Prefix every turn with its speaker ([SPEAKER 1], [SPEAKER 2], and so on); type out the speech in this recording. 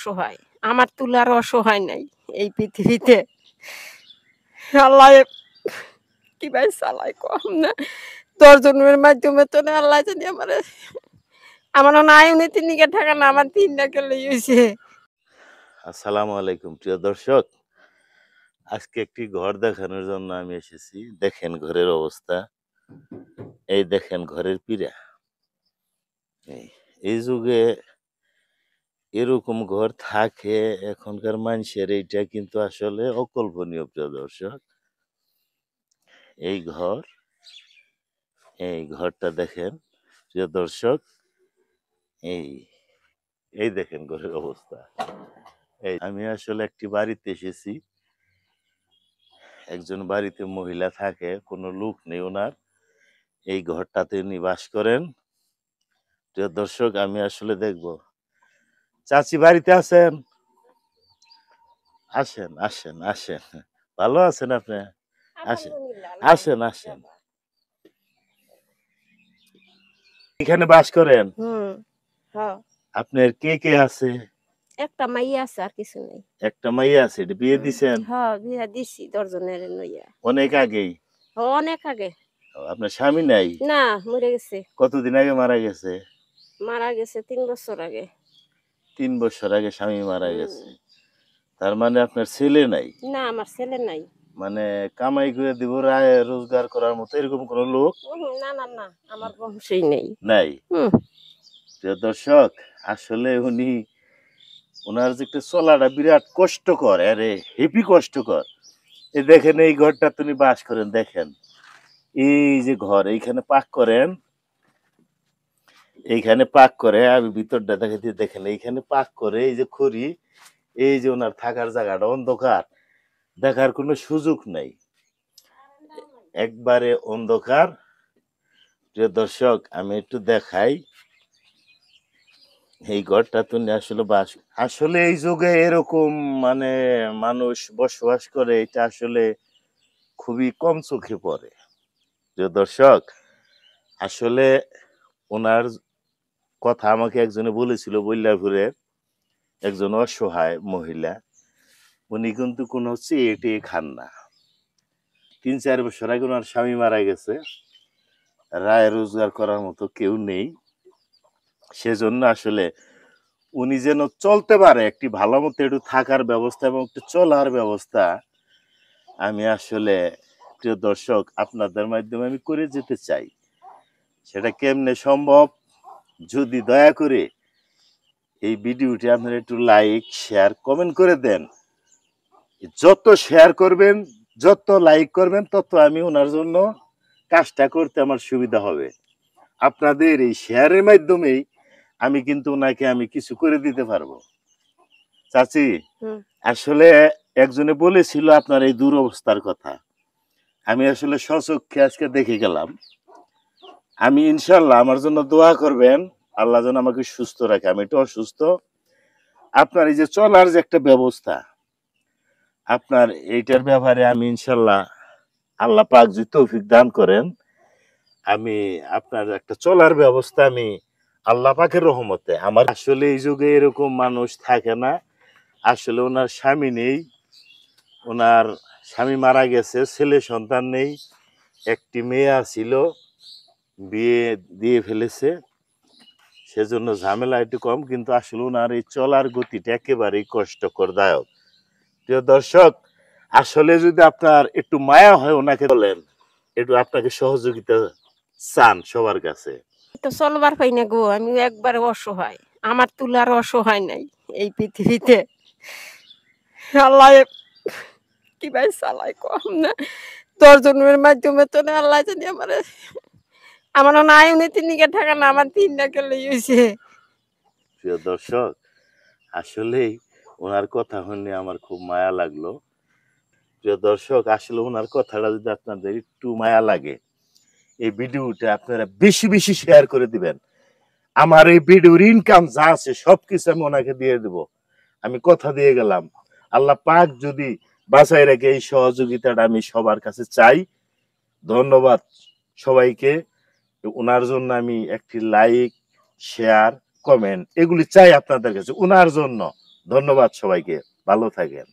[SPEAKER 1] অসহায়। আমার তুলার অসহায় নাই এই পৃথিবীতে। আল্লাহ কিভাবে চালায় কম না। ১০ জনের মাধ্যমে তো না আল্লাহ জানি আমার নাই উনি নিকে টাকা না আমার ৩ টাকা লই হইছে।
[SPEAKER 2] আসসালামু আলাইকুম প্রিয় দর্শক। আজকে একটি ঘর দেখানোর জন্য আমি এসেছি। দেখেন ঘরের অবস্থা। এই দেখেন ঘরের পীড়া। এই যুগে এরকম ঘর থাকে এখনকার মানুষের, এইটা কিন্তু আসলে অকল্পনীয় প্রিয় দর্শক। এই ঘরটা দেখেন প্রিয় দর্শক। এই এই দেখেন ঘরের অবস্থা। আমি আসলে একটি বাড়িতে এসেছি। একজন বাড়িতে মহিলা থাকে, কোনো লোক নেই ওনার। এই ঘরটাতে উনি বাস করেন। প্রিয় দর্শক, আমি আসলে দেখব। চাচি বাড়িতে আছেন? আসেন আসেন আসেন। ভালো আছেন আপনি? আসেন আসেন আসেন। এখানে বাস করেন?
[SPEAKER 1] হ্যাঁ।
[SPEAKER 2] আপনার কে কে আছে?
[SPEAKER 1] একটা মাইয়া আছে আর কিছু নাই।
[SPEAKER 2] একটা মাইয়া আছে, এটা বিয়ে দিছেন?
[SPEAKER 1] হ্যাঁ, বিয়া দিছি ১০ জনের লইয়া।
[SPEAKER 2] অনেক আগেই?
[SPEAKER 1] অনেক আগে।
[SPEAKER 2] আপনার স্বামী নাই?
[SPEAKER 1] না, মরে গেছে।
[SPEAKER 2] কতদিন আগে মারা গেছে?
[SPEAKER 1] মারা গেছে ৩ বছর আগে।
[SPEAKER 2] ৩ বছর আগে স্বামী মারা গেছে।
[SPEAKER 1] হুম।
[SPEAKER 2] তার মানে আপনার ছেলে নাই?
[SPEAKER 1] না, আমার ছেলে নাই।
[SPEAKER 2] মানে কামাই করে দিব, রায় রোজগার করার মতো এরকম কোন লোক
[SPEAKER 1] না, না, না, আমার বংশেই নেই।
[SPEAKER 2] নাই?
[SPEAKER 1] হুম।
[SPEAKER 2] প্রিয় দর্শক, আসলে ওনার যে একটা চলাটা বিরাট কষ্টকর, আরে হেভি কষ্টকর। এই দেখেন এই ঘরটা তুমি বাস করেন, দেখেন এই যে ঘর, এইখানে পাক করেন, এইখানে পাক করে, আমি ভিতরটা দেখাতে, দেখেন এইখানে পাক করে, এই যে খড়ি, এই যে ওনার থাকার জায়গাটা অন্ধকার, দেখার কোনো সুযোগ নাই, একবারে অন্ধকার। প্রিয় দর্শক, আমি একটু দেখাই এই ঘরটা তুমি আসলে বাস। আসলে এই যুগে এরকম মানে মানুষ বসবাস করে, এটা আসলে খুবই কম চোখে পড়ে। প্রিয় দর্শক, আসলে ওনার কথা আমাকে একজনে বলেছিল, বল্লাভপুরের একজন অসহায় মহিলা। উনি কিন্তু কোনো চেয়ে টেয়ে খান না। ৩-৪ বছর আগে ওনার স্বামী মারা গেছে, রায় রোজগার করার মতো কেউ নেই। সেজন্য আসলে উনি যেন চলতে পারে, একটি ভালো মতো একটু থাকার ব্যবস্থা এবং একটু চলার ব্যবস্থা আমি আসলে প্রিয় দর্শক আপনাদের মাধ্যমে আমি করে যেতে চাই। সেটা কেমনে সম্ভব, যদি দয়া করে এই ভিডিওটি আপনারা একটু লাইক শেয়ার কমেন্ট করে দেন। যত শেয়ার করবেন, যত লাইক করবেন, তত আমি ওনার জন্য কাজটা করতে আমার সুবিধা হবে। আপনাদের এই শেয়ারের মাধ্যমেই আমি কিন্তু ওনাকে আমি কিছু করে দিতে পারবো। চাচি, আসলে একজনে বলেছিল আপনার এই দুরবস্থার কথা, আমি আসলে স্বচক্ষে আজকে দেখে গেলাম। আমি ইনশাল্লাহ, আমার জন্য দোয়া করবেন, আল্লাহ যেন আমাকে সুস্থ রাখে। আমি একটু অসুস্থ। আপনার এই যে চলার যে একটা ব্যবস্থা, আপনার এইটার ব্যাপারে আমি ইনশাল্লাহ, আল্লাহ পাক যদি তৌফিক দান করেন, আমি আপনার একটা চলার ব্যবস্থা আমি আল্লাহ পাকের রহমতে। আমার আসলে এই যুগে এরকম মানুষ থাকে না। আসলে ওনার স্বামী নেই, ওনার স্বামী মারা গেছে, ছেলে সন্তান নেই, একটি মেয়ে ছিল, বিয়ে দিয়ে ফেলেছে, সেজন্য ঝামেলা একটু কম। কিন্তু আসলে ওনার এই চলার গতিটা একেবারেই কষ্টকরদায়ক। প্রিয় দর্শক, আসলে যদি আপনার একটু মায়া হয়, ওনাকে বলেন একটু আপনাকে সহযোগিতা চান সবার কাছে।
[SPEAKER 1] তো চলবার পাই না গো, আমি একবারে অসহায়। আমার তুলার অসহায় নাই এই পৃথিবীতে। আল্লাহ কিভাবে চালায় কম না। ১০ জনের মাধ্যমে তো না আল্লাহ জানি আমার নাই উনি ৩ টাকা না আমার ৩ টাকা লই হইছে।
[SPEAKER 2] প্রিয় দর্শক, আসলেই ওনার কথা শুনে আমার খুব মায়া লাগলো। প্রিয় দর্শক, আসলে ওনার কথাটা যদি আপনাদের একটু মায়া লাগে, এই ভিডিওটা আপনারা বেশি বেশি শেয়ার করে দিবেন। আমার এই ভিডিওর ইনকাম যা আছে সবকিছু আমি ওনাকে দিয়ে দেব, আমি কথা দিয়ে গেলাম। আল্লাহ পাক যদি বাঁচাই রেখে, এই সহযোগিতাটা আমি সবার কাছে চাই। ধন্যবাদ সবাইকে। ওনার জন্য আমি একটি লাইক শেয়ার কমেন্ট এগুলি চাই আপনাদের কাছে, ওনার জন্য। ধন্যবাদ সবাইকে, ভালো থাকেন।